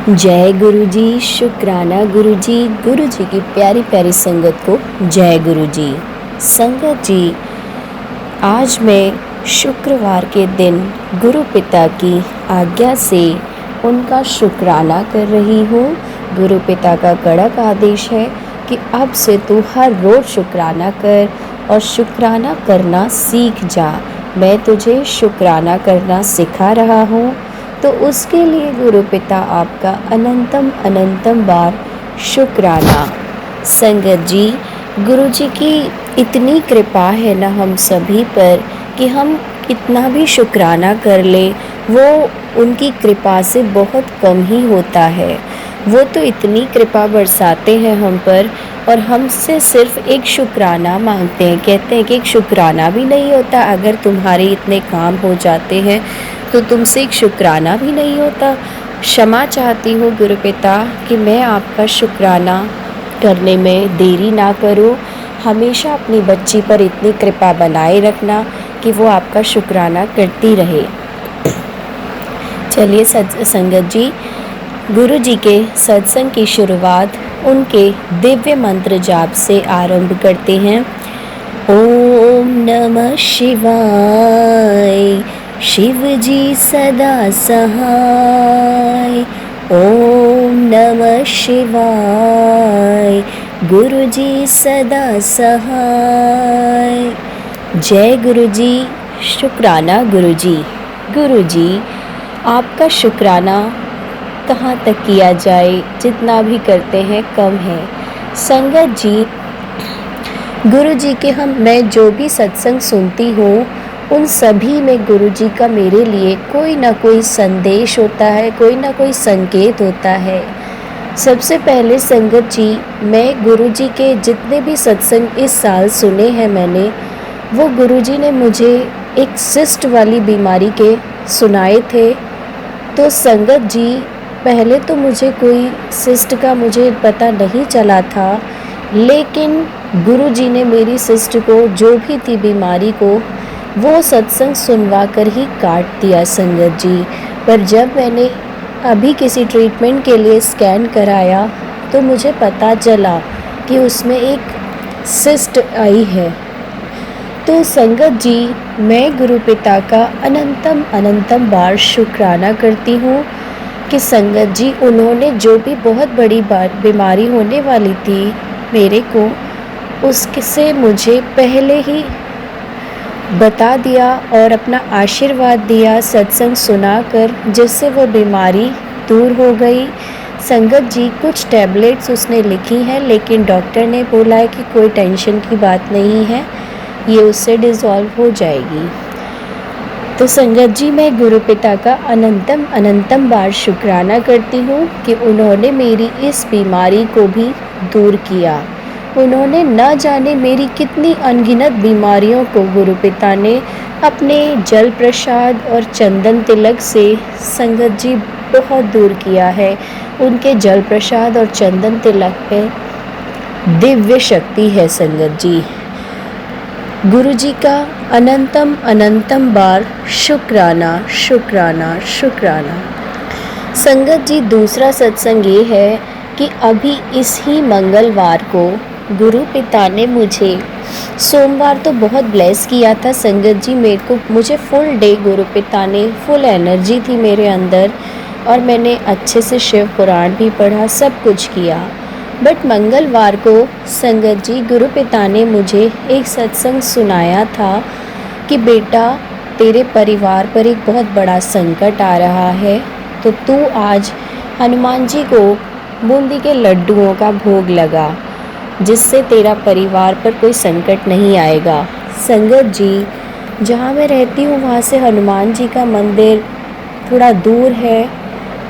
जय गुरु जी। शुक्राना गुरु जी की प्यारी प्यारी संगत को जय गुरु जी। संगत जी, आज मैं शुक्रवार के दिन गुरु पिता की आज्ञा से उनका शुक्राना कर रही हूँ। गुरु पिता का कड़क आदेश है कि अब से तू हर रोज़ शुक्राना कर और शुक्राना करना सीख जा। मैं तुझे शुक्राना करना सिखा रहा हूँ, तो उसके लिए गुरु पिता आपका अनंतम अनंतम बार शुक्राना। संगत जी, गुरु जी की इतनी कृपा है ना हम सभी पर कि हम कितना भी शुक्राना कर ले वो उनकी कृपा से बहुत कम ही होता है। वो तो इतनी कृपा बरसाते हैं हम पर और हमसे सिर्फ एक शुक्राना मांगते हैं। कहते हैं कि एक शुक्राना भी नहीं होता। अगर तुम्हारे इतने काम हो जाते हैं तो तुमसे एक शुक्राना भी नहीं होता। क्षमा चाहती हूँ गुरु पिता कि मैं आपका शुक्राना करने में देरी ना करूँ। हमेशा अपनी बच्ची पर इतनी कृपा बनाए रखना कि वो आपका शुक्राना करती रहे। चलिए संगत जी, गुरु जी के सत्संग की शुरुआत उनके दिव्य मंत्र जाप से आरंभ करते हैं। ओम नमः शिवाय, शिव जी सदा सहाय। ओम नमः शिवाय, गुरु जी सदा सहाय। जय गुरु जी। शुक्राना गुरु जी। गुरु जी, आपका शुक्राना कहाँ तक किया जाए, जितना भी करते हैं कम है। संगत जी, गुरु जी के मैं जो भी सत्संग सुनती हूँ उन सभी में गुरु जी का मेरे लिए कोई ना कोई संदेश होता है, कोई ना कोई संकेत होता है। सबसे पहले संगत जी, मैं गुरु जी के जितने भी सत्संग इस साल सुने हैं मैंने, वो गुरु जी ने मुझे एक सिस्ट वाली बीमारी के सुनाए थे। तो संगत जी, पहले तो मुझे कोई सिस्ट का मुझे पता नहीं चला था, लेकिन गुरु जी ने मेरी सिस्ट को, जो भी थी बीमारी को, वो सत्संग सुनवा कर ही काट दिया संगत जी। पर जब मैंने अभी किसी ट्रीटमेंट के लिए स्कैन कराया तो मुझे पता चला कि उसमें एक सिस्ट आई है। तो संगत जी, मैं गुरु पिता का अनंतम अनंतम बार शुक्राना करती हूँ कि संगत जी, उन्होंने जो भी बहुत बड़ी बीमारी होने वाली थी मेरे को, उससे मुझे पहले ही बता दिया और अपना आशीर्वाद दिया सत्संग सुनाकर, जिससे वो बीमारी दूर हो गई। संगत जी, कुछ टैबलेट्स उसने लिखी हैं, लेकिन डॉक्टर ने बोला है कि कोई टेंशन की बात नहीं है, ये उससे डिज़ोल्व हो जाएगी। तो संगत जी, मैं गुरु पिता का अनंतम अनंतम बार शुक्राना करती हूँ कि उन्होंने मेरी इस बीमारी को भी दूर किया। उन्होंने न जाने मेरी कितनी अनगिनत बीमारियों को गुरु पिता ने अपने जल प्रसाद और चंदन तिलक से संगत जी बहुत दूर किया है। उनके जल प्रसाद और चंदन तिलक पे दिव्य शक्ति है संगत जी। गुरु जी का अनंतम अनंतम बार शुक्राना शुक्राना शुक्राना। संगत जी, दूसरा सत्संग ये है कि अभी इस ही मंगलवार को गुरु पिता ने मुझे, सोमवार तो बहुत ब्लेस किया था संगत जी मुझे फुल डे गुरु पिता ने, फुल एनर्जी थी मेरे अंदर और मैंने अच्छे से शिव पुराण भी पढ़ा, सब कुछ किया। बट मंगलवार को संगत जी, गुरु पिता ने मुझे एक सत्संग सुनाया था कि बेटा, तेरे परिवार पर एक बहुत बड़ा संकट आ रहा है, तो तू आज हनुमान जी को बूंदी के लड्डुओं का भोग लगा, जिससे तेरा परिवार पर कोई संकट नहीं आएगा। संगत जी, जहाँ मैं रहती हूँ वहाँ से हनुमान जी का मंदिर थोड़ा दूर है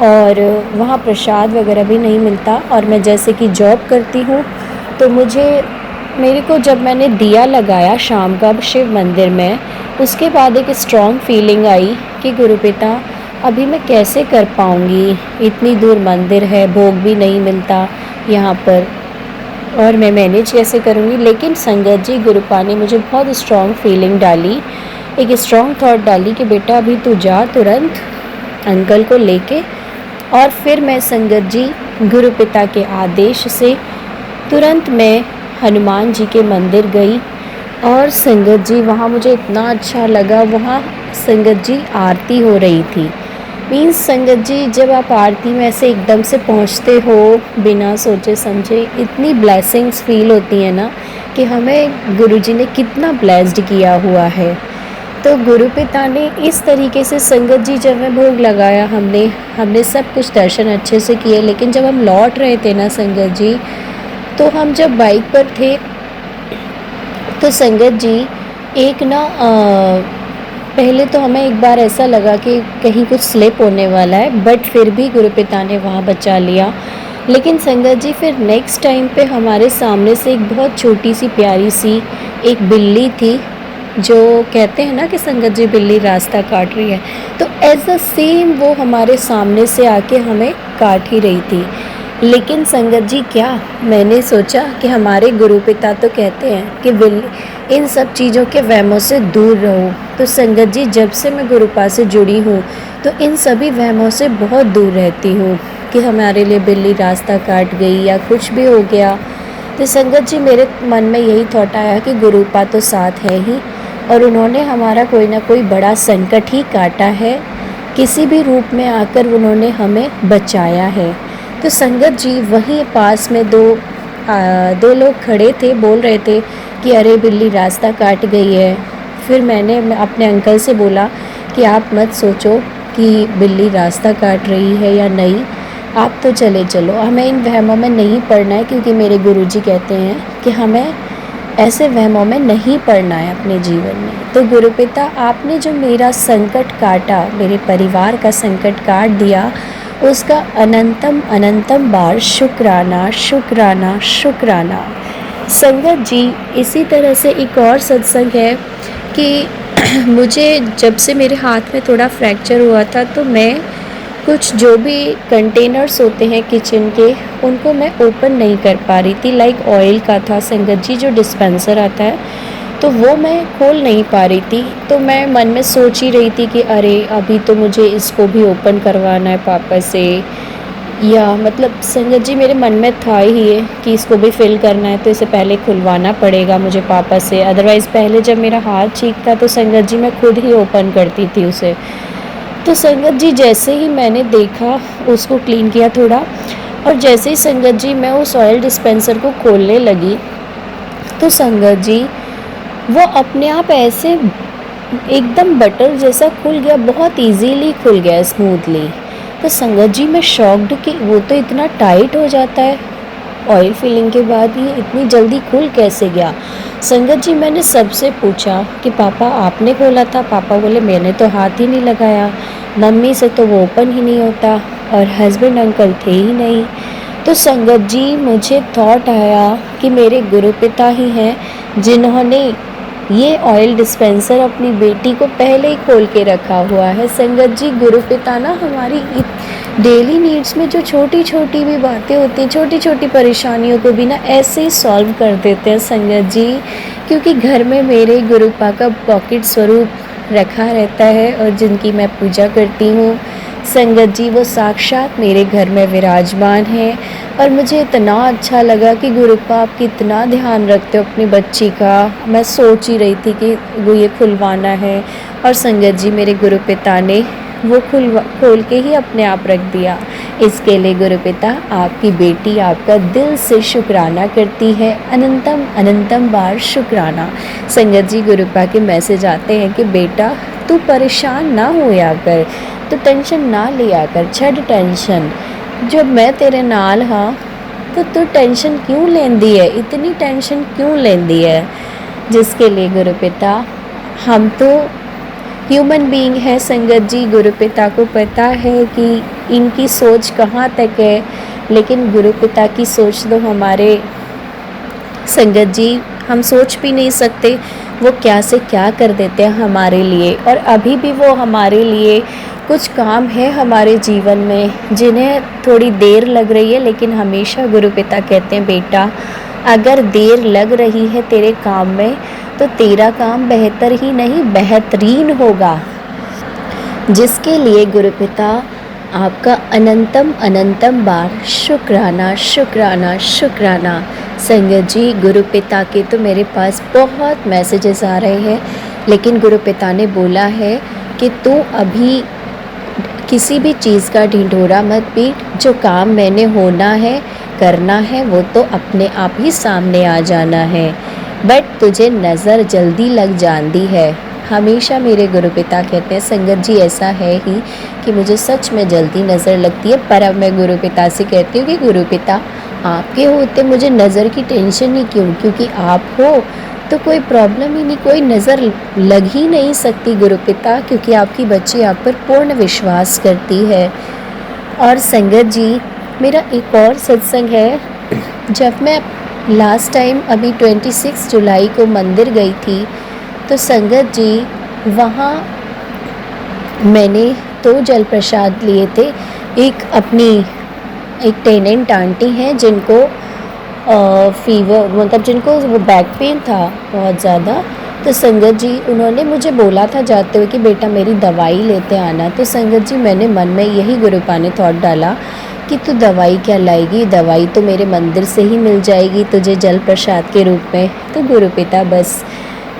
और वहाँ प्रसाद वगैरह भी नहीं मिलता। और मैं जैसे कि जॉब करती हूँ, तो मेरे को जब मैंने दिया लगाया शाम का शिव मंदिर में, उसके बाद एक स्ट्रॉन्ग फीलिंग आई कि गुरु पिता, अभी मैं कैसे कर पाऊँगी, इतनी दूर मंदिर है, भोग भी नहीं मिलता यहाँ पर, और मैं मैनेज कैसे करूँगी। लेकिन संगत जी, गुरुपा ने मुझे बहुत स्ट्रॉन्ग फीलिंग डाली, एक स्ट्रॉन्ग थॉट डाली कि बेटा अभी तू जा तुरंत अंकल को लेके और फिर मैं संगत जी गुरु पिता के आदेश से तुरंत मैं हनुमान जी के मंदिर गई। और संगत जी वहाँ मुझे इतना अच्छा लगा, वहाँ संगत जी आरती हो रही थी। मीन्स संगत जी जब आप आरती में ऐसे एकदम से पहुँचते हो बिना सोचे समझे, इतनी ब्लेसिंग्स फील होती हैं ना कि हमें गुरुजी ने कितना ब्लेस्ड किया हुआ है। तो गुरु पिता ने इस तरीके से संगत जी जब मैं भोग लगाया, हमने सब कुछ दर्शन अच्छे से किए। लेकिन जब हम लौट रहे थे ना संगत जी, तो हम जब बाइक पर थे तो संगत जी एक ना पहले तो हमें एक बार ऐसा लगा कि कहीं कुछ स्लिप होने वाला है, बट फिर भी गुरु पिता ने वहाँ बचा लिया। लेकिन संगत जी फिर नेक्स्ट टाइम पे हमारे सामने से एक बहुत छोटी सी प्यारी सी एक बिल्ली थी, जो कहते हैं ना कि संगत जी बिल्ली रास्ता काट रही है, तो एज अ सेम वो हमारे सामने से आके हमें काट ही रही थी। लेकिन संगत जी क्या, मैंने सोचा कि हमारे गुरु पिता तो कहते हैं कि इन सब चीज़ों के वहमों से दूर रहो। तो संगत जी जब से मैं गुरुपा से जुड़ी हूँ तो इन सभी वहमों से बहुत दूर रहती हूँ कि हमारे लिए बिल्ली रास्ता काट गई या कुछ भी हो गया। तो संगत जी मेरे मन में यही थॉट आया कि गुरुपा तो साथ है ही, और उन्होंने हमारा कोई ना कोई बड़ा संकट ही काटा है, किसी भी रूप में आकर उन्होंने हमें बचाया है। तो संगत जी वहीं पास में दो लोग खड़े थे, बोल रहे थे कि अरे बिल्ली रास्ता काट गई है। फिर मैंने अपने अंकल से बोला कि आप मत सोचो कि बिल्ली रास्ता काट रही है या नहीं, आप तो चले चलो, हमें इन वहमों में नहीं पड़ना है, क्योंकि मेरे गुरुजी कहते हैं कि हमें ऐसे वहमों में नहीं पड़ना है अपने जीवन में। तो गुरु पिता आपने जो मेरा संकट काटा, मेरे परिवार का संकट काट दिया, उसका अनंतम अनंतम बार शुक्राना शुक्राना शुक्राना। संगत जी इसी तरह से एक और सत्संग है कि मुझे जब से मेरे हाथ में थोड़ा फ्रैक्चर हुआ था, तो मैं कुछ जो भी कंटेनर्स होते हैं किचन के, उनको मैं ओपन नहीं कर पा रही थी। लाइक ऑयल का था संगत जी, जो डिस्पेंसर आता है, तो वो मैं खोल नहीं पा रही थी। तो मैं मन में सोच ही रही थी कि अरे अभी तो मुझे इसको भी ओपन करवाना है पापा से, या मतलब संगत जी मेरे मन में था ही है कि इसको भी फिल करना है, तो इसे पहले खुलवाना पड़ेगा मुझे पापा से। अदरवाइज़ पहले जब मेरा हाथ ठीक था तो संगत जी मैं खुद ही ओपन करती थी उसे। तो संगत जी जैसे ही मैंने देखा, उसको क्लीन किया थोड़ा, और जैसे ही संगत जी मैं उस ऑयल डिस्पेंसर को खोलने लगी, तो संगत जी वो अपने आप ऐसे एकदम बटर जैसा खुल गया, बहुत इजीली खुल गया, स्मूथली। तो संगत जी मैं शॉक्ड कि वो तो इतना टाइट हो जाता है ऑयल फिलिंग के बाद, ये इतनी जल्दी खुल कैसे गया। संगत जी मैंने सबसे पूछा कि पापा आपने खोला था? पापा बोले मैंने तो हाथ ही नहीं लगाया, मम्मी से तो वो ओपन ही नहीं होता, और हस्बैंड अंकल थे ही नहीं। तो संगत जी मुझे थॉट आया कि मेरे गुरु पिता ही हैं जिन्होंने ये ऑयल डिस्पेंसर अपनी बेटी को पहले ही खोल के रखा हुआ है। संगत जी गुरु पिता ना हमारी डेली नीड्स में जो छोटी छोटी भी बातें होती हैं, छोटी छोटी परेशानियों को भी ना ऐसे ही सॉल्व कर देते हैं संगत जी, क्योंकि घर में मेरे गुरुपा का पॉकेट स्वरूप रखा रहता है और जिनकी मैं पूजा करती हूँ। संगत जी वो साक्षात मेरे घर में विराजमान है, और मुझे इतना अच्छा लगा कि गुरुपा आप कितना ध्यान रखते हो अपनी बच्ची का। मैं सोच ही रही थी कि वो ये खुलवाना है, और संगत जी मेरे गुरु पिता ने वो खोल के ही अपने आप रख दिया। इसके लिए गुरु पिता आपकी बेटी आपका दिल से शुक्राना करती है, अनंतम अनंतम बार शुक्राना। संगत जी गुरुपा के मैसेज आते हैं कि बेटा तू परेशान ना होया कर, तो टेंशन ना लिया कर, छड़ टेंशन, जब मैं तेरे नाल हाँ तो तू टेंशन क्यों लेंदी है, इतनी टेंशन क्यों लेंदी है। जिसके लिए गुरु पिता, हम तो ह्यूमन बीइंग है संगत जी, गुरु पिता को पता है कि इनकी सोच कहाँ तक है, लेकिन गुरु पिता की सोच तो हमारे संगत जी हम सोच भी नहीं सकते, वो क्या से क्या कर देते हैं हमारे लिए। और अभी भी वो हमारे लिए कुछ काम है हमारे जीवन में जिन्हें थोड़ी देर लग रही है, लेकिन हमेशा गुरु पिता कहते हैं बेटा अगर देर लग रही है तेरे काम में तो तेरा काम बेहतर ही नहीं बेहतरीन होगा। जिसके लिए गुरु पिता आपका अनंतम अनंतम बार शुक्राना शुक्राना शुक्राना। संगत जी, गुरु पिता के तो मेरे पास बहुत मैसेजेस आ रहे हैं, लेकिन गुरु पिता ने बोला है कि तू अभी किसी भी चीज़ का ढिंढोरा मत पीट। जो काम मैंने होना है करना है वो तो अपने आप ही सामने आ जाना है, बट तुझे नज़र जल्दी लग जाती है। हमेशा मेरे गुरु पिता कहते हैं संगत जी, ऐसा है ही कि मुझे सच में जल्दी नज़र लगती है। पर अब मैं गुरु पिता से कहती हूँ कि गुरु पिता, आपके होते मुझे नज़र की टेंशन ही क्यों, क्योंकि आप हो तो कोई प्रॉब्लम ही नहीं, कोई नज़र लग ही नहीं सकती गुरु पिता, क्योंकि आपकी बच्ची आप पर पूर्ण विश्वास करती है। और संगत जी, मेरा एक और सत्संग है। जब मैं लास्ट टाइम अभी 26 जुलाई को मंदिर गई थी, तो संगत जी वहाँ मैंने 2 जल प्रसाद लिए थे। एक टेनेंट आंटी हैं जिनको फीवर, मतलब जिनको वो बैक पेन था बहुत ज़्यादा। तो संगत जी उन्होंने मुझे बोला था जाते हुए कि बेटा मेरी दवाई लेते आना। तो संगत जी मैंने मन में यही गुरुपा ने थॉट डाला कि तू दवाई क्या लाएगी, दवाई तो मेरे मंदिर से ही मिल जाएगी तुझे जल प्रसाद के रूप में। तो गुरु पिता बस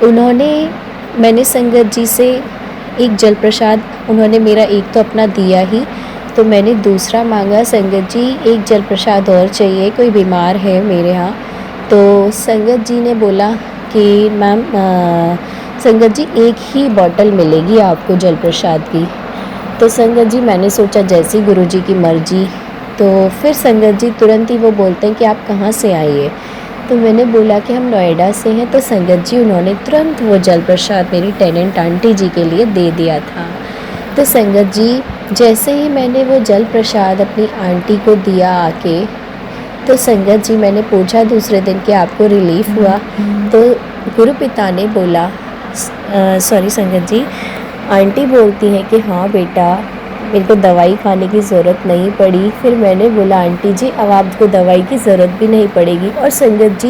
मैंने संगत जी से एक जल प्रसाद, उन्होंने मेरा एक तो अपना दिया ही, तो मैंने दूसरा मांगा संगत जी एक जल प्रसाद और चाहिए, कोई बीमार है मेरे यहाँ। तो संगत जी ने बोला कि मैम संगत जी एक ही बॉटल मिलेगी आपको जल प्रसाद की। तो संगत जी मैंने सोचा जैसी गुरु जी की मर्जी। तो फिर संगत जी तुरंत ही वो बोलते हैं कि आप कहाँ से आइए। तो मैंने बोला कि हम नोएडा से हैं। तो संगत जी उन्होंने तुरंत वो जल प्रसाद मेरी टेनेंट आंटी जी के लिए दे दिया था। तो संगत जी जैसे ही मैंने वो जल प्रसाद अपनी आंटी को दिया आके, तो संगत जी मैंने पूछा दूसरे दिन कि आपको रिलीफ हुआ। तो गुरु पिता ने बोला सॉरी संगत जी, आंटी बोलती हैं कि हाँ बेटा मेरे को दवाई खाने की ज़रूरत नहीं पड़ी। फिर मैंने बोला आंटी जी अब आपको दवाई की ज़रूरत भी नहीं पड़ेगी। और संगत जी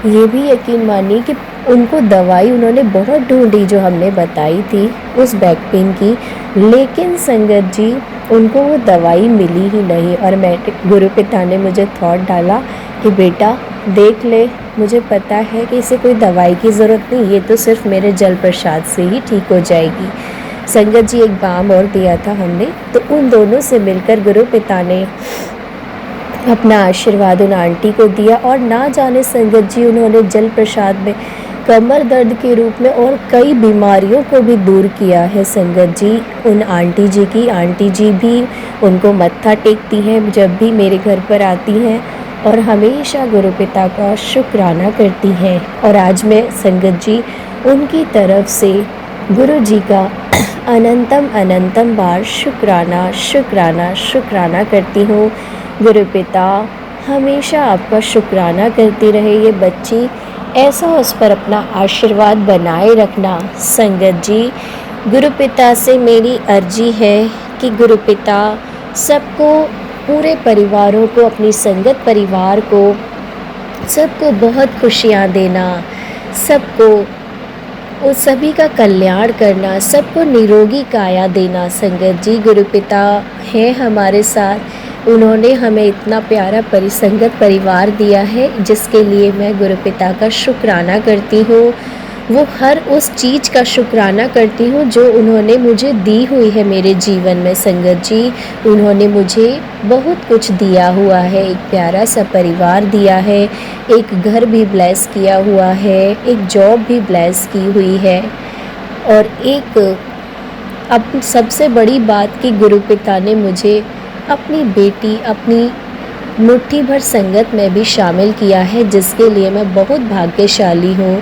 ये भी यकीन मानिए कि उनको दवाई उन्होंने बहुत ढूंढी जो हमने बताई थी उस बैक पेन की, लेकिन संगत जी उनको वो दवाई मिली ही नहीं। और गुरु पिता ने मुझे थॉट डाला कि बेटा देख ले, मुझे पता है कि इसे कोई दवाई की ज़रूरत नहीं, ये तो सिर्फ मेरे जल प्रसाद से ही ठीक हो जाएगी। संगत जी एक बाम और दिया था हमने, तो उन दोनों से मिलकर गुरु पिता ने अपना आशीर्वाद उन आंटी को दिया। और ना जाने संगत जी उन्होंने जल प्रसाद में कमर दर्द के रूप में और कई बीमारियों को भी दूर किया है। संगत जी उन आंटी जी भी उनको मत्था टेकती हैं जब भी मेरे घर पर आती हैं, और हमेशा गुरु पिता का शुक्राना करती हैं। और आज मैं संगत जी उनकी तरफ से गुरु जी का अनंतम अनंतम बार शुक्राना शुक्राना शुक्राना करती हूँ। गुरु पिता हमेशा आपका शुक्राना करती रहे ये बच्ची, ऐसा उस पर अपना आशीर्वाद बनाए रखना। संगत जी गुरु पिता से मेरी अर्जी है कि गुरु पिता सबको, पूरे परिवारों को, अपनी संगत परिवार को, सबको बहुत खुशियाँ देना, सबको उस सभी का कल्याण करना, सबको निरोगी काया देना। संगत जी गुरु पिता हैं हमारे साथ, उन्होंने हमें इतना प्यारा संगत परिवार दिया है जिसके लिए मैं गुरु पिता का शुक्राना करती हूँ। वो हर उस चीज़ का शुक्राना करती हूँ जो उन्होंने मुझे दी हुई है मेरे जीवन में। संगत जी उन्होंने मुझे बहुत कुछ दिया हुआ है, एक प्यारा सा परिवार दिया है, एक घर भी ब्लेस किया हुआ है, एक जॉब भी ब्लेस की हुई है, और एक अब सबसे बड़ी बात कि गुरु पिता ने मुझे अपनी बेटी, अपनी मुट्ठी भर संगत में भी शामिल किया है, जिसके लिए मैं बहुत भाग्यशाली हूँ।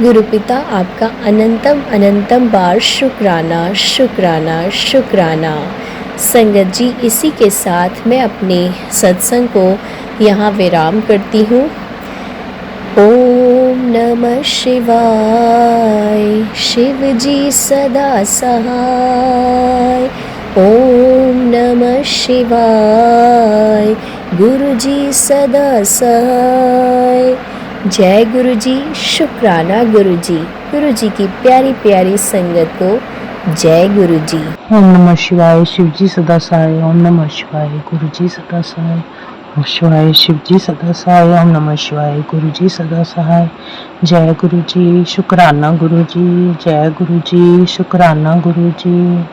गुरु पिता आपका अनंतम अनंतम बार शुक्राना शुक्राना शुक्राना। संगत जी इसी के साथ मैं अपने सत्संग को यहाँ विराम करती हूँ। ओम नमः शिवाय, शिव जी सदा सहाय। ओम नमः शिवाय, गुरु जी सदा सहाय। जय गुरु जी, शुक्राना गुरु जी। गुरु जी की प्यारी प्यारी संगत को जय गुरु जी। ओम नमः शिवाय। शिव जी सदा सहाय। ओम नमः शिवाय। गुरु जी सदा सहाय। ओम शिवाय। शिव जी सदा सहाय। ओम नमः शिवाय। गुरु जी सदा सहाय। जय गुरु जी। शुक्राना गुरु जी। जय गुरु जी। शुक्राना गुरु जी।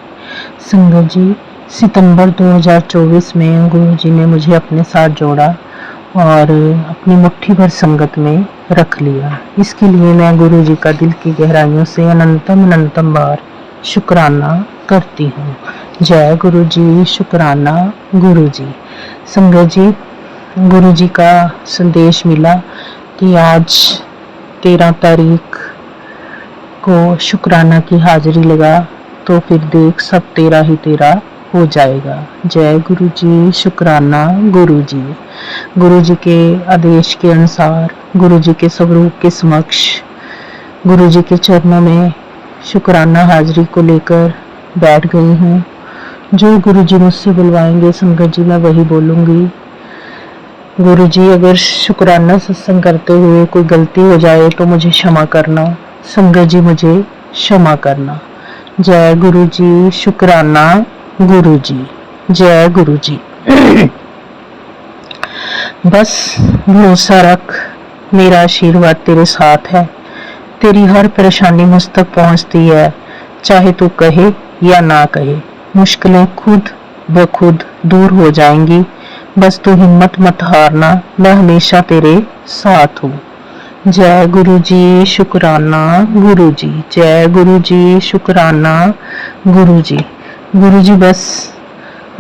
संगत जी, सितंबर 2024 में गुरु जी ने मुझे अपने साथ जोड़ा और अपनी मुट्ठी भर संगत में रख लिया। इसके लिए मैं गुरु जी का दिल की गहराइयों से अनंतम अनंतम बार शुक्राना करती हूँ। जय गुरु जी। शुक्राना गुरु जी। संगत जी, गुरु जी का संदेश मिला कि आज 13 तारीख को शुक्राना की हाजिरी लगा तो फिर देख सब तेरा ही तेरा हो जाएगा। जय गुरु जी। शुक्राना गुरु जी। गुरु जी के आदेश के अनुसार, गुरु जी के स्वरूप के समक्ष, गुरु जी के चरणों में शुक्राना हाजिरी को लेकर बैठ गई हूँ। जो गुरु जी मुझसे बुलवाएंगे संगत जी मैं वही बोलूँगी। गुरु जी, अगर शुक्राना सत्संग करते हुए कोई गलती हो जाए तो मुझे क्षमा करना। संगत जी, मुझे क्षमा करना। जय गुरु जी। शुक्राना गुरु जी। जय गुरु जी। बस भरोसा रख, मेरा आशीर्वाद तेरे साथ है। तेरी हर परेशानी मुझ तक पहुंचती है, चाहे तू कहे या ना कहे। मुश्किलें खुद ब खुद दूर हो जाएंगी। बस तू हिम्मत मत हारना, मैं हमेशा तेरे साथ हूँ। जय गुरु जी। शुक्राना गुरु जी। जय गुरु जी। शुक्राना गुरु जी। गुरु जी, बस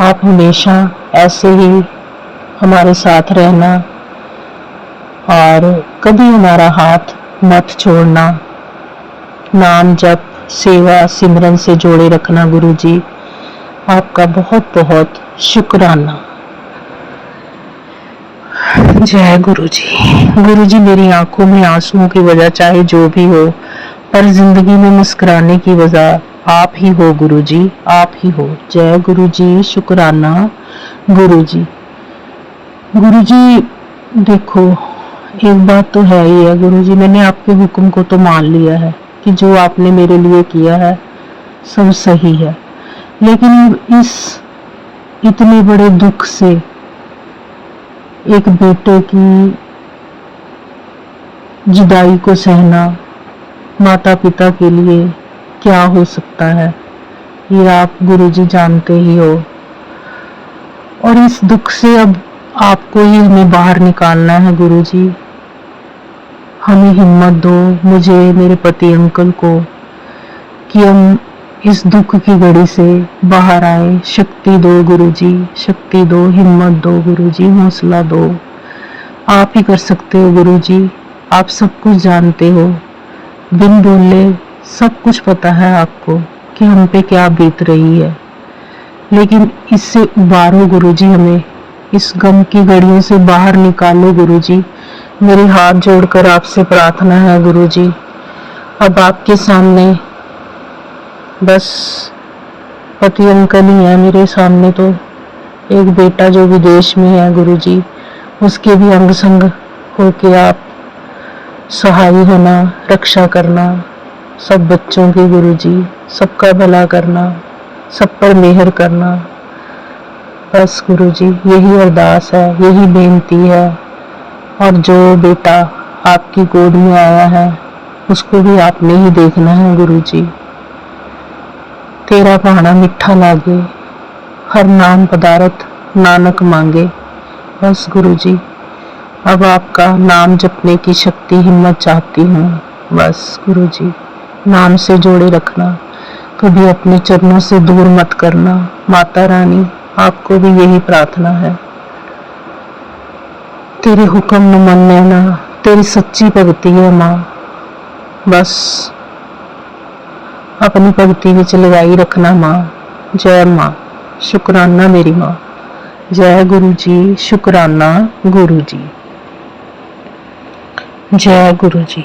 आप हमेशा ऐसे ही हमारे साथ रहना और कभी हमारा हाथ मत छोड़ना। नाम जप, सेवा, सिमरन से जोड़े रखना। गुरु जी, आपका बहुत बहुत शुक्राना। जय गुरु जी। गुरु जी, मेरी आंखों में आंसुओं की वजह चाहे जो भी हो, पर जिंदगी में मुस्कुराने की वजह आप ही हो गुरु जी, आप ही हो। जय गुरु जी। शुक्राना गुरु जी। गुरु जी, देखो, एक बात तो है ही है गुरु जी, मैंने आपके हुक्म को तो मान लिया है कि जो आपने मेरे लिए किया है सब सही है। लेकिन इस इतने बड़े दुख से एक बेटे की जुदाई को सहना माता पिता के लिए क्या हो सकता है, ये आप गुरु जी जानते ही हो। और इस दुख से अब आपको ही हमें बाहर निकालना है गुरु जी। हमें हिम्मत दो, मुझे, मेरे पति अंकल को, कि हम इस दुख की घड़ी से बाहर आए। शक्ति दो गुरु जी, शक्ति दो, हिम्मत दो गुरु जी, हौसला दो। आप ही कर सकते हो गुरु जी, आप सब कुछ जानते हो। बिन बोले सब कुछ पता है आपको कि हम पे क्या बीत रही है। लेकिन इससे उबारो गुरु जी, हमें इस गम की घड़ियों से बाहर निकालो गुरु जी। मेरे हाथ जोड़कर आपसे प्रार्थना है गुरु जी। अब आपके सामने बस पति अंकल ही है मेरे सामने, तो एक बेटा जो विदेश में है गुरु जी, उसके भी अंग संग होके आप सहाय होना, रक्षा करना, सब बच्चों की गुरु जी, सबका भला करना, सब पर मेहर करना। बस गुरु जी, यही अरदास है, यही बेनती है। और जो बेटा आपकी गोद में आया है उसको भी आपने ही देखना है गुरु जी। तेरा भाना मिठा लागे, हर नाम पदारथ नानक मांगे। बस गुरु जी, अब आपका नाम जपने की शक्ति हिम्मत चाहती हूँ। बस गुरु जी, नाम से जोड़े रखना, कभी अपने चरणों से दूर मत करना। माता रानी, आपको भी यही प्रार्थना है। तेरे हुक्म न मनने ना, तेरी सच्ची भगती है माँ। बस अपनी भगती विच लगाई रखना माँ। जय माँ। शुक्राना मेरी माँ। जय गुरु जी। शुक्राना गुरु जी। जय गुरु जी।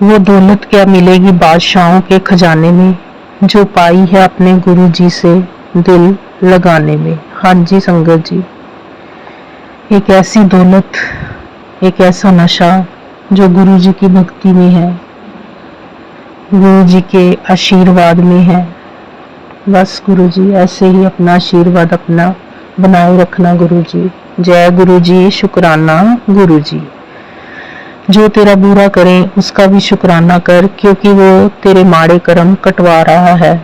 वो दौलत क्या मिलेगी बादशाहों के खजाने में, जो पाई है अपने गुरु जी से दिल लगाने में। हाँ जी संगत जी, एक ऐसी दौलत, एक ऐसा नशा जो गुरु जी की भक्ति में है, गुरु जी के आशीर्वाद में है। बस गुरु जी ऐसे ही अपना आशीर्वाद अपना बनाए रखना गुरु जी। जय गुरु जी, शुक्राना गुरु जी। जो तेरा बुरा करे उसका भी शुक्राना कर, क्योंकि वो तेरे माड़े कर्म कटवा रहा है।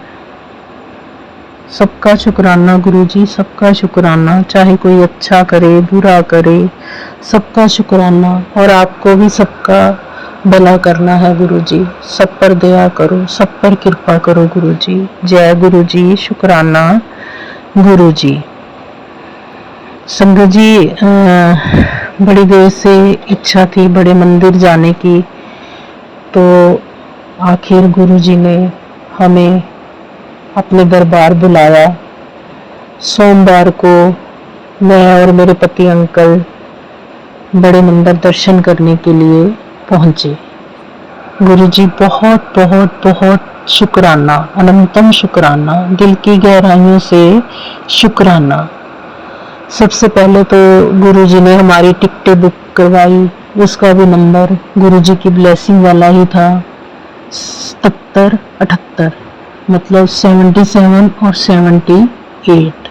सबका शुक्राना गुरु जी, सबका शुक्राना, चाहे कोई अच्छा करे बुरा करे, सबका शुक्राना। और आपको भी सबका भला करना है गुरु जी। सब पर दया करो, सब पर कृपा करो गुरु जी। जय गुरु जी, शुक्राना गुरु जी। संगत जी, बड़ी देर से इच्छा थी बड़े मंदिर जाने की, तो आखिर गुरु जी ने हमें अपने दरबार बुलाया। सोमवार को मैं और मेरे पति अंकल बड़े मंदिर दर्शन करने के लिए पहुंचे। गुरु जी बहुत बहुत बहुत शुक्राना, अनंतम शुक्राना, दिल की गहराइयों से शुक्राना। सबसे पहले तो गुरुजी ने हमारी टिकटें बुक करवाई, उसका भी नंबर गुरुजी की ब्लेसिंग वाला ही था। 77 78 मतलब 77 और 78।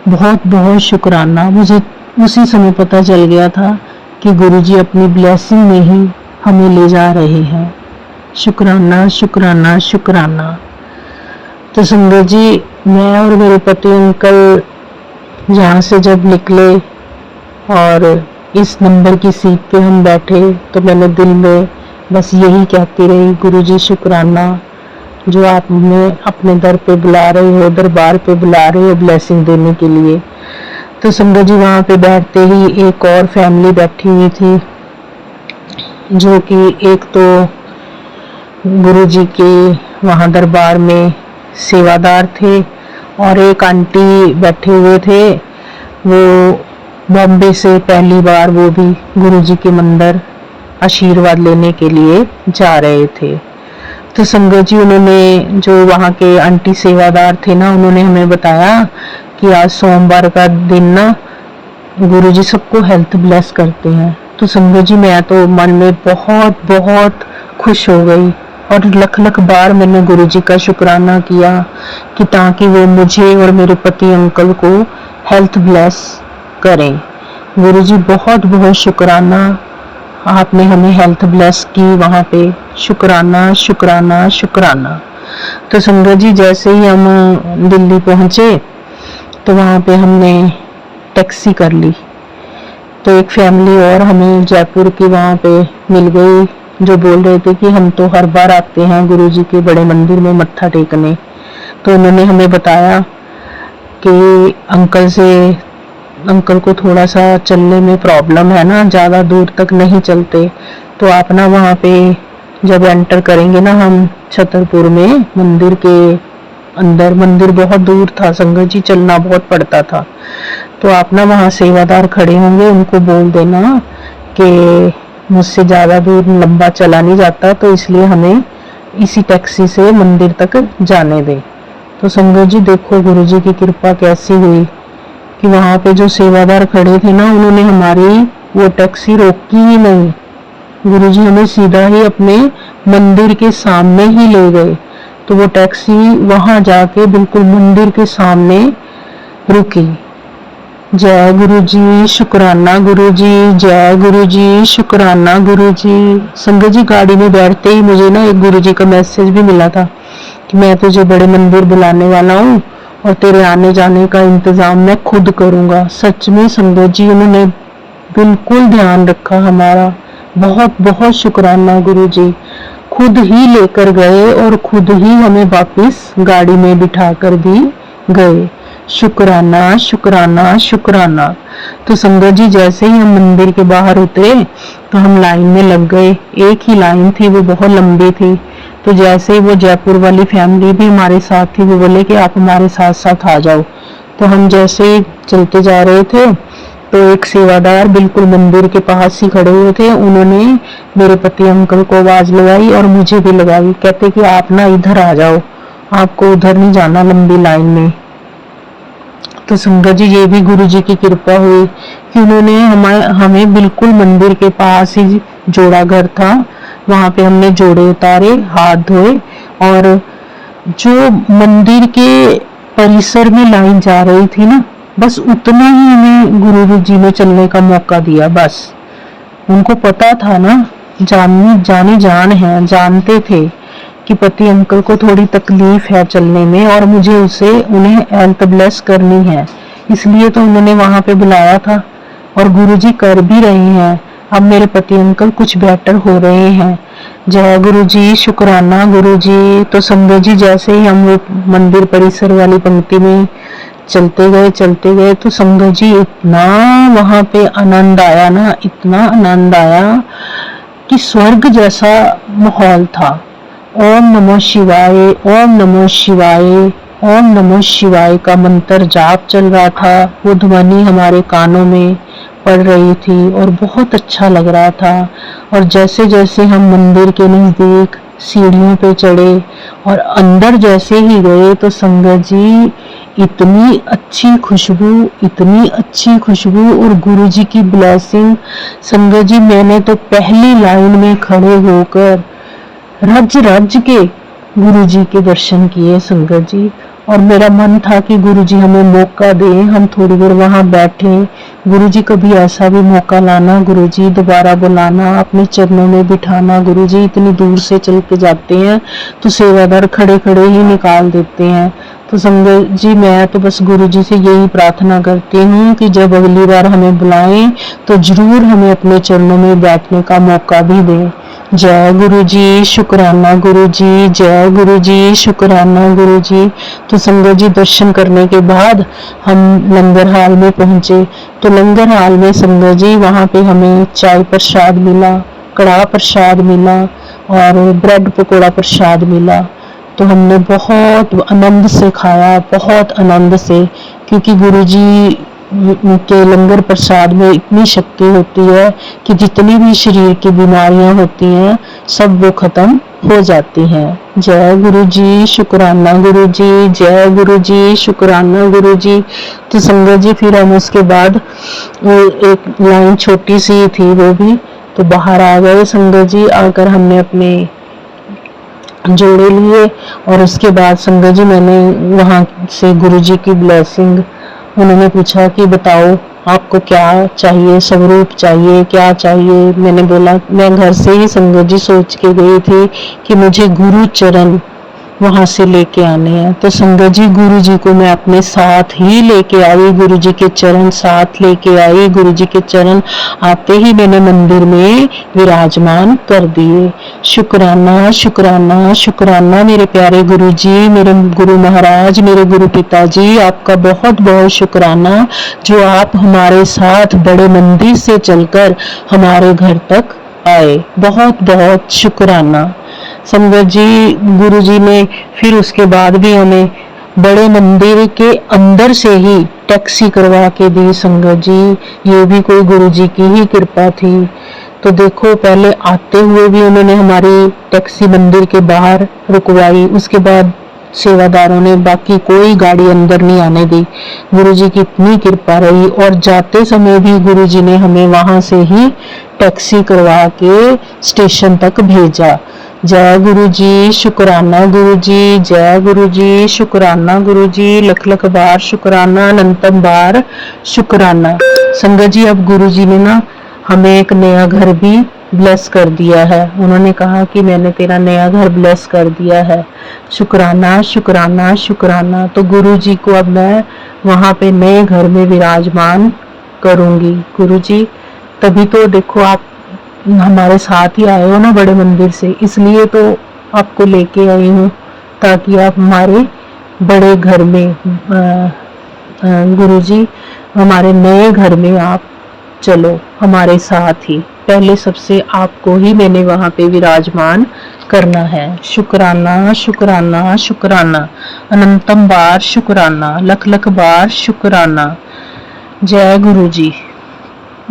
बहुत बहुत शुक्राना। मुझे उसी समय पता चल गया था कि गुरुजी अपनी ब्लेसिंग में ही हमें ले जा रहे हैं। शुक्राना शुक्राना शुक्राना। तो संगत जी, मैं और मेरे पति अंकल यहाँ से जब निकले और इस नंबर की सीट पे हम बैठे, तो मैंने दिल में बस यही कहती रही, गुरुजी शुक्राना जो आप हमें अपने दर पे बुला रहे हो, दरबार पे बुला रहे हो ब्लेसिंग देने के लिए। तो संगत जी, वहाँ पे बैठते ही एक और फैमिली बैठी हुई थी, जो कि एक तो गुरुजी के वहाँ दरबार में सेवादार थे और एक आंटी बैठे हुए थे। वो बॉम्बे से पहली बार वो भी गुरुजी के मंदिर आशीर्वाद लेने के लिए जा रहे थे। तो संगत जी, उन्होंने जो वहाँ के आंटी सेवादार थे ना, उन्होंने हमें बताया कि आज सोमवार का दिन ना गुरुजी सबको हेल्थ ब्लेस करते हैं। तो संगत जी, मैं तो मन में बहुत बहुत खुश हो गई और लख लख बार मैंने गुरुजी का शुक्राना किया कि ताकि वो मुझे और मेरे पति अंकल को हेल्थ ब्लेस करें। गुरुजी बहुत बहुत शुक्राना, आपने हमें हेल्थ ब्लेस की वहाँ पे। शुक्राना शुक्राना शुक्राना। तो संगत जी, जैसे ही हम दिल्ली पहुँचे तो वहाँ पे हमने टैक्सी कर ली। तो एक फैमिली और हमें जयपुर की वहाँ पे मिल गई, जो बोल रहे थे कि हम तो हर बार आते हैं गुरुजी के बड़े मंदिर में मत्था टेकने। तो उन्होंने हमें बताया कि अंकल को थोड़ा सा चलने में प्रॉब्लम है ना, ज़्यादा दूर तक नहीं चलते, तो आप ना वहाँ पे जब एंटर करेंगे ना हम छतरपुर में मंदिर के अंदर, मंदिर बहुत दूर था संगत जी, चलना बहुत पड़ता था, तो आप ना वहाँ सेवादार खड़े होंगे, उनको बोल देना कि मुझसे ज़्यादा दूर लंबा चला नहीं जाता, तो इसलिए हमें इसी टैक्सी से मंदिर तक जाने दें। तो संगत जी, देखो गुरुजी की कृपा कैसी हुई कि वहाँ पे जो सेवादार खड़े थे ना, उन्होंने हमारी वो टैक्सी रोकी ही नहीं। गुरुजी हमें सीधा ही अपने मंदिर के सामने ही ले गए। तो वो टैक्सी वहां जाके बिल्कुल मंदिर के सामने रुकी। जय गुरुजी, शुक्राना गुरुजी, जय गुरुजी, शुक्राना गुरुजी। संगत जी, गाड़ी में बैठते ही मुझे ना एक गुरुजी का मैसेज भी मिला था कि मैं तुझे बड़े मंदिर बुलाने वाला हूँ और तेरे आने जाने का इंतजाम मैं खुद करूंगा। सच में संगत जी, उन्होंने बिल्कुल ध्यान रखा हमारा। बहुत बहुत शुक्राना गुरुजी, खुद ही लेकर गए और खुद ही हमें वापस गाड़ी में बिठाकर भी गए। शुक्राना शुक्राना शुक्राना। तो संगत जी, जैसे ही हम मंदिर के बाहर उतरे तो हम लाइन में लग गए। एक ही लाइन थी, वो बहुत लंबी थी। तो जैसे ही वो जयपुर वाली फैमिली भी हमारे साथ थी, वो बोले कि आप हमारे साथ साथ आ जाओ। तो हम जैसे ही चलते जा रहे थे तो एक सेवादार बिल्कुल मंदिर के पास ही खड़े हुए थे, उन्होंने मेरे पति अंकल को आवाज लगाई और मुझे भी लगाई, कहते कि आप ना इधर आ जाओ, आपको उधर नहीं जाना लंबी लाइन में। तो संगत जी, ये भी गुरु जी की कृपा हुई कि उन्होंने हमें बिल्कुल मंदिर के पास ही जोड़ा घर था, वहां पे हमने जोड़े उतारे, हाथ धोए, और जो मंदिर के परिसर में लाइन जा रही थी ना, बस उतना ही हमें गुरु जी ने चलने का मौका दिया। बस उनको पता था ना, जानी जान है, जानते थे कि पति अंकल को थोड़ी तकलीफ है चलने में और मुझे उन्हें हेल्थ ब्लेस करनी है, इसलिए तो उन्होंने वहां पे बुलाया था और गुरुजी कर भी रहे हैं। अब मेरे पति अंकल कुछ बेटर हो रहे हैं। जय गुरु जी, शुक्राना गुरु जी। तो संगत जी, जैसे ही हम वो मंदिर परिसर वाली पंक्ति में चलते गए तो संगत जी इतना वहां पे आनंद आया ना, इतना आनंद आया कि स्वर्ग जैसा माहौल था। ओम नमो शिवाय, ओम नमो शिवाय, ओम नमो शिवाय का मंत्र जाप चल रहा था। वो ध्वनि हमारे कानों में पड़ रही थी और बहुत अच्छा लग रहा था। और जैसे जैसे हम मंदिर के नजदीक सीढ़ियों पे चढ़े और अंदर जैसे ही गए तो संगत जी इतनी अच्छी खुशबू और गुरु जी की ब्लेसिंग। संगत जी, मैंने तो पहली लाइन में खड़े होकर रज रज के गुरु जी के दर्शन किए संगत जी। और मेरा मन था कि गुरु जी हमें मौका दें, हम थोड़ी देर वहां बैठे। गुरु जी कभी ऐसा भी मौका लाना, गुरु जी दोबारा बुलाना, अपने चरणों में बिठाना। गुरु जी इतनी दूर से चल के जाते हैं तो सेवादार खड़े खड़े ही निकाल देते हैं। तो संगत जी, मैं तो बस गुरु जी से यही प्रार्थना करती हूँ कि जब अगली बार हमें बुलाएं तो जरूर हमें अपने चरणों में बैठने का मौका भी दें। जय गुरु जी, शुक्राना गुरु जी, जय गुरु जी, शुक्राना गुरु जी। तो संगत जी, दर्शन करने के बाद हम लंगर हाल में पहुंचे। तो लंगर हाल में संगत जी वहां पे हमें चाय प्रसाद मिला, कड़ाह प्रसाद मिला और ब्रेड पकोड़ा प्रसाद मिला। तो हमने बहुत आनंद से खाया, बहुत आनंद से, क्योंकि गुरु जी के लंगर प्रसाद में इतनी शक्ति होती है कि जितनी भी शरीर की बीमारियां होती हैं सब वो खत्म हो जाती हैं। जय गुरु जी, शुक्राना गुरु जी, जय गुरु जी, शुक्राना गुरु जी। तो संगत जी, फिर हम उसके बाद एक लाइन छोटी सी थी वो भी, तो बाहर आ गए संगत जी। आकर हमने अपने जोड़े लिए और उसके बाद संगत जी मैंने वहां से गुरु जी की ब्लेसिंग, उन्होंने पूछा कि बताओ आपको क्या चाहिए, स्वरूप चाहिए, क्या चाहिए। मैंने बोला, मैं घर से ही संगत जी सोच के गई थी कि मुझे गुरु चरण वहां से लेके आने हैं। तो संगत जी, गुरु जी को मैं अपने साथ ही लेके आई, गुरु जी के चरण साथ लेके आई। गुरु जी के चरण आते ही मैंने मंदिर में विराजमान कर दिए। शुक्राना शुक्राना शुक्राना मेरे प्यारे गुरु जी, मेरे गुरु महाराज, मेरे गुरु पिताजी, आपका बहुत बहुत शुक्राना जो आप हमारे साथ बड़े मंदिर से चलकर हमारे घर तक आए। बहुत बहुत शुक्राना। संगत जी, गुरु जी ने फिर उसके बाद भी हमें बड़े मंदिर के अंदर से ही टैक्सी करवा के दी। संगत जी, ये भी कोई गुरु जी की ही कृपा थी। तो देखो, पहले आते हुए भी उन्होंने हमारी टैक्सी मंदिर के बाहर रुकवाई, उसके बाद सेवादारों ने बाकी कोई गाड़ी अंदर नहीं आने दी। गुरु जी की इतनी कृपा रही। और जाते समय भी गुरु जी ने हमें वहां से ही टैक्सी करवा के स्टेशन तक भेजा। जय गुरु जी, शुक्राना गुरु जी, जय गुरु जी, शुक्राना गुरु जी, लख लख बार शुक्राना, अनंतम बार शुक्राना। संगत जी, अब गुरु जी ने ना हमें एक नया घर भी ब्लेस कर दिया है। उन्होंने कहा कि मैंने तेरा नया घर ब्लेस कर दिया है। शुक्राना शुक्राना शुक्राना। तो गुरु जी को अब मैं वहां पे नए घर में विराजमान करूंगी। गुरु जी, तभी तो देखो आप हमारे साथ ही आए हो ना बड़े मंदिर से, इसलिए तो आपको लेके आई हूँ ताकि आप हमारे बड़े घर में गुरु जी, हमारे नए घर में आप चलो हमारे साथ ही। पहले सबसे आपको ही मैंने वहां पे विराजमान करना है। शुक्राना शुक्राना शुक्राना, अनंतम बार शुक्राना, लख लख बार शुक्राना। जय गुरु जी।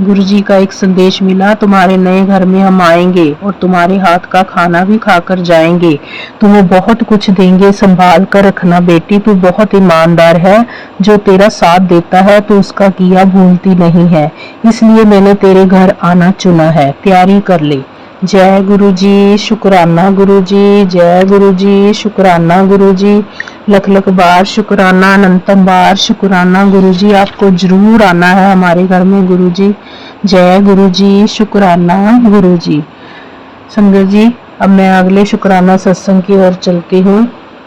गुरु जी का एक संदेश मिला, तुम्हारे नए घर में हम आएंगे और तुम्हारे हाथ का खाना भी खाकर जाएंगे, तुम्हें बहुत कुछ देंगे, संभाल कर रखना बेटी, तू बहुत ईमानदार है, जो तेरा साथ देता है तो उसका किया भूलती नहीं है, इसलिए मैंने तेरे घर आना चुना है, तैयारी कर ले। जय गुरु जी, शुक्राना गुरु जी, जय गुरु जी, शुक्राना गुरु जी, लख लख बार शुक्राना, अनंतम बार शुक्राना गुरु जी। आपको जरूर आना है हमारे घर में गुरु जी। जय गुरु जी, शुक्राना गुरु जी। संगत जी, अब मैं अगले शुक्राना सत्संग की ओर चलती हूँ।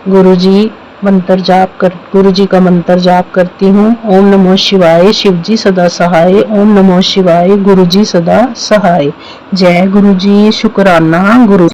गुरु जी का मंत्र जाप करती हूँ। ओम नमो शिवाय, शिव जी सदा सहाय। ओम नमो शिवाय, गुरु जी सदा सहाय। जय गुरु जी, शुक्राना गुरु।